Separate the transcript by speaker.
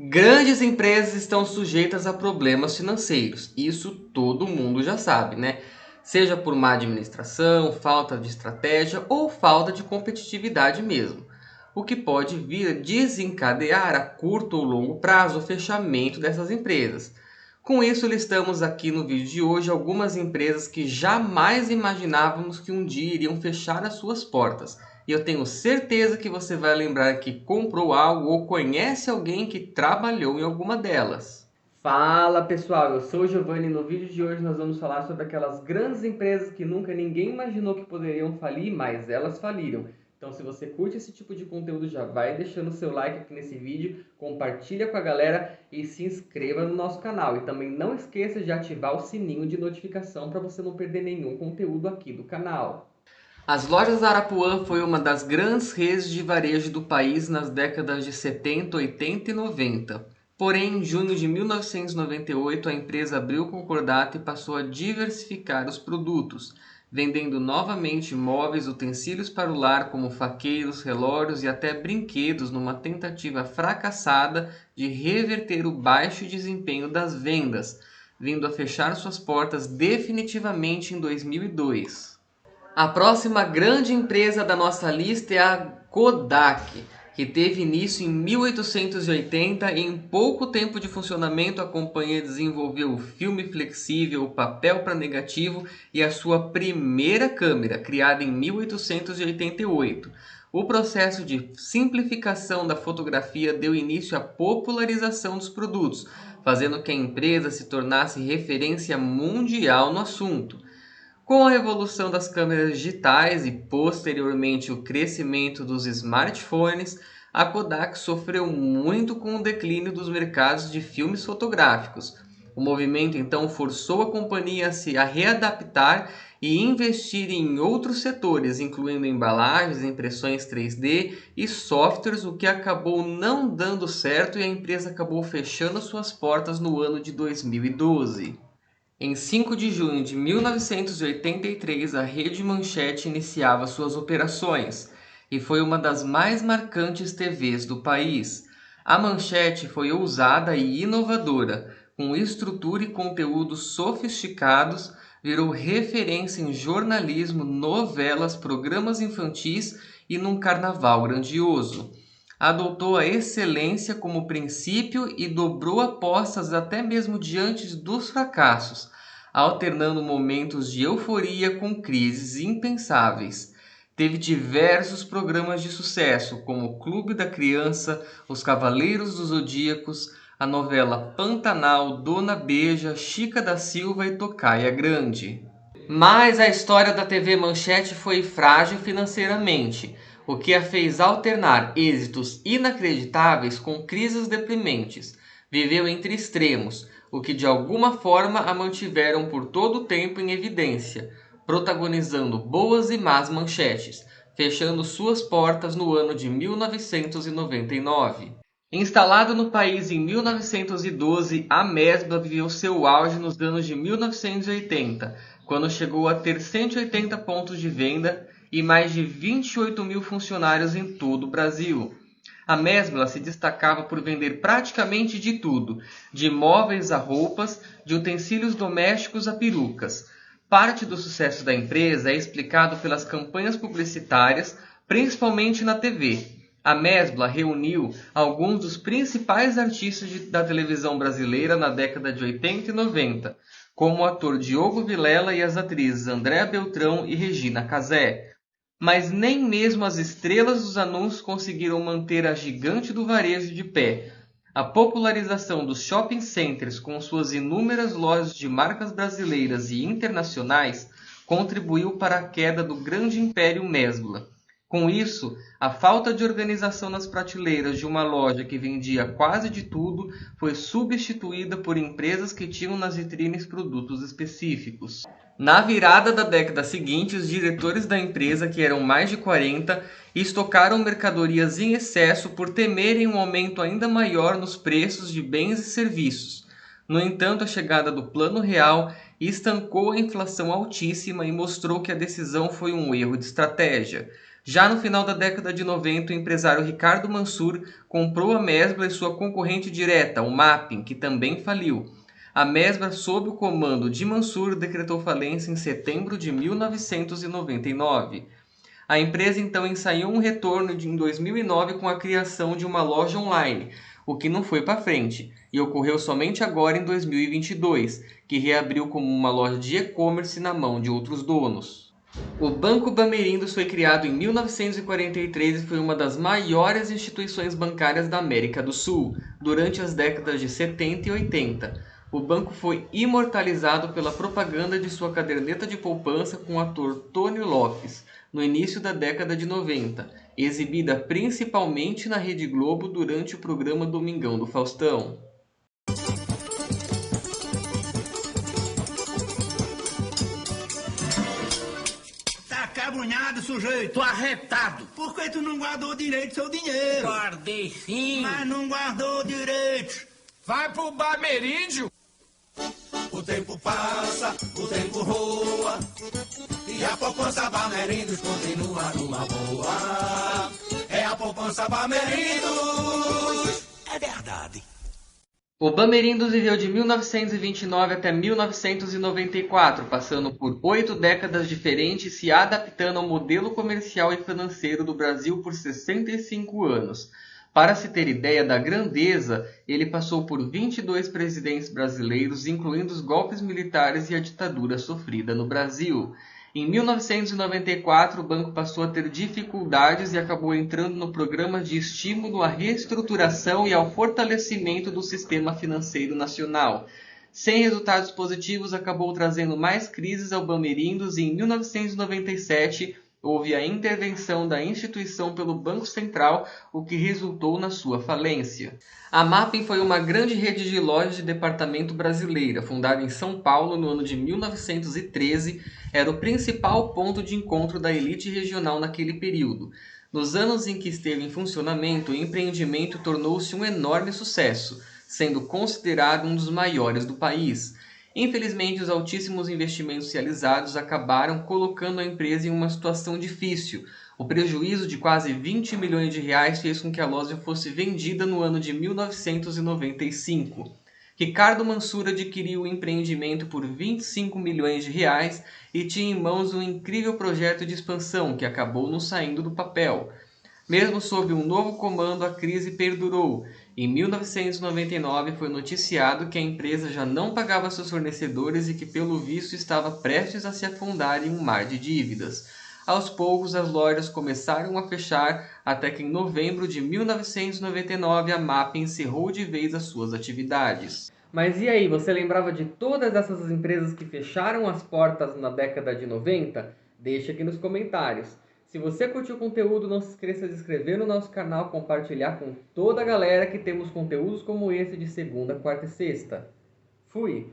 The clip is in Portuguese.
Speaker 1: Grandes empresas estão sujeitas a problemas financeiros, isso todo mundo já sabe, né? Seja por má administração, falta de estratégia ou falta de competitividade mesmo, o que pode vir a desencadear a curto ou longo prazo o fechamento dessas empresas. Com isso, listamos aqui no vídeo de hoje algumas empresas que jamais imaginávamos que um dia iriam fechar as suas portas. E eu tenho certeza que você vai lembrar que comprou algo ou conhece alguém que trabalhou em alguma delas. Fala pessoal, eu sou o Giovanni e no vídeo de hoje nós vamos falar sobre aquelas grandes empresas que nunca ninguém imaginou que poderiam falir, mas elas faliram. Então se você curte esse tipo de conteúdo, já vai deixando o seu like aqui nesse vídeo, compartilha com a galera e se inscreva no nosso canal. E também não esqueça de ativar o sininho de notificação para você não perder nenhum conteúdo aqui do canal. As lojas Arapuã foi uma das grandes redes de varejo do país nas décadas de 70, 80 e 90. Porém, em junho de 1998, a empresa abriu concordato e passou a diversificar os produtos, vendendo novamente móveis, utensílios para o lar como faqueiros, relógios e até brinquedos numa tentativa fracassada de reverter o baixo desempenho das vendas, vindo a fechar suas portas definitivamente em 2002. A próxima grande empresa da nossa lista é a Kodak, que teve início em 1880 e em pouco tempo de funcionamento a companhia desenvolveu o filme flexível, o papel para negativo e a sua primeira câmera, criada em 1888. O processo de simplificação da fotografia deu início à popularização dos produtos, fazendo que a empresa se tornasse referência mundial no assunto. Com a revolução das câmeras digitais e posteriormente o crescimento dos smartphones, a Kodak sofreu muito com o declínio dos mercados de filmes fotográficos. O movimento então forçou a companhia a se readaptar e investir em outros setores, incluindo embalagens, impressões 3D e softwares, o que acabou não dando certo e a empresa acabou fechando suas portas no ano de 2012. Em 5 de junho de 1983, a Rede Manchete iniciava suas operações e foi uma das mais marcantes TVs do país. A Manchete foi ousada e inovadora, com estrutura e conteúdos sofisticados, virou referência em jornalismo, novelas, programas infantis e num carnaval grandioso. Adotou a excelência como princípio e dobrou apostas até mesmo diante dos fracassos, alternando momentos de euforia com crises impensáveis. Teve diversos programas de sucesso, como o Clube da Criança, Os Cavaleiros dos Zodíacos, a novela Pantanal, Dona Beija, Chica da Silva e Tocaia Grande. Mas a história da TV Manchete foi frágil financeiramente, o que a fez alternar êxitos inacreditáveis com crises deprimentes. Viveu entre extremos, o que de alguma forma a mantiveram por todo o tempo em evidência, protagonizando boas e más manchetes, fechando suas portas no ano de 1999. Instalado no país em 1912, a Mesbla viveu seu auge nos anos de 1980, quando chegou a ter 180 pontos de venda e mais de 28 mil funcionários em todo o Brasil. A Mesbla se destacava por vender praticamente de tudo, de móveis a roupas, de utensílios domésticos a perucas. Parte do sucesso da empresa é explicado pelas campanhas publicitárias, principalmente na TV. A Mesbla reuniu alguns dos principais artistas da televisão brasileira na década de 80 e 90, como o ator Diogo Vilela e as atrizes Andréa Beltrão e Regina Casé. Mas nem mesmo as estrelas dos anúncios conseguiram manter a gigante do varejo de pé. A popularização dos shopping centers com suas inúmeras lojas de marcas brasileiras e internacionais contribuiu para a queda do grande império Mesbla. Com isso, a falta de organização nas prateleiras de uma loja que vendia quase de tudo foi substituída por empresas que tinham nas vitrines produtos específicos. Na virada da década seguinte, os diretores da empresa, que eram mais de 40, estocaram mercadorias em excesso por temerem um aumento ainda maior nos preços de bens e serviços. No entanto, a chegada do Plano Real estancou a inflação altíssima e mostrou que a decisão foi um erro de estratégia. Já no final da década de 90, o empresário Ricardo Mansur comprou a Mesbla e sua concorrente direta, o Mapping, que também faliu. A Mesbla, sob o comando de Mansur, decretou falência em setembro de 1999. A empresa então ensaiou um retorno em 2009 com a criação de uma loja online, o que não foi para frente, e ocorreu somente agora em 2022, que reabriu como uma loja de e-commerce na mão de outros donos. O Banco Bamerindos foi criado em 1943 e foi uma das maiores instituições bancárias da América do Sul, durante as décadas de 70 e 80. O banco foi imortalizado pela propaganda de sua caderneta de poupança com o ator Tony Lopes, no início da década de 90, exibida principalmente na Rede Globo durante o programa Domingão do Faustão.
Speaker 2: Tá acabrunhado, sujeito. Tô arretado. Por que tu não guardou direito seu dinheiro?
Speaker 3: Guardei sim.
Speaker 2: Mas não guardou direito.
Speaker 3: Vai pro Bameríndio.
Speaker 4: O tempo passa, o tempo roa, e a poupança Bamerindos continua numa boa. É a poupança Bamerindos, é verdade.
Speaker 1: O Bamerindos viveu de 1929 até 1994, passando por 8 décadas diferentes, se adaptando ao modelo comercial e financeiro do Brasil por 65 anos. Para se ter ideia da grandeza, ele passou por 22 presidentes brasileiros, incluindo os golpes militares e a ditadura sofrida no Brasil. Em 1994, o banco passou a ter dificuldades e acabou entrando no programa de estímulo à reestruturação e ao fortalecimento do sistema financeiro nacional. Sem resultados positivos, acabou trazendo mais crises ao Bamerindos e em 1997 houve a intervenção da instituição pelo Banco Central, o que resultou na sua falência. A Mapping foi uma grande rede de lojas de departamento brasileira, fundada em São Paulo no ano de 1913, era o principal ponto de encontro da elite regional naquele período. Nos anos em que esteve em funcionamento, o empreendimento tornou-se um enorme sucesso, sendo considerado um dos maiores do país. Infelizmente, os altíssimos investimentos realizados acabaram colocando a empresa em uma situação difícil. O prejuízo de quase 20 milhões de reais fez com que a loja fosse vendida no ano de 1995. Ricardo Mansur adquiriu o empreendimento por 25 milhões de reais e tinha em mãos um incrível projeto de expansão que acabou não saindo do papel. Mesmo sob um novo comando, a crise perdurou. Em 1999 foi noticiado que a empresa já não pagava seus fornecedores e que, pelo visto, estava prestes a se afundar em um mar de dívidas. Aos poucos, as lojas começaram a fechar, até que em novembro de 1999 a MAP encerrou de vez as suas atividades. Mas e aí, você lembrava de todas essas empresas que fecharam as portas na década de 90? Deixa aqui nos comentários. Se você curtiu o conteúdo, não se esqueça de se inscrever no nosso canal, compartilhar com toda a galera que temos conteúdos como esse de segunda, quarta e sexta. Fui!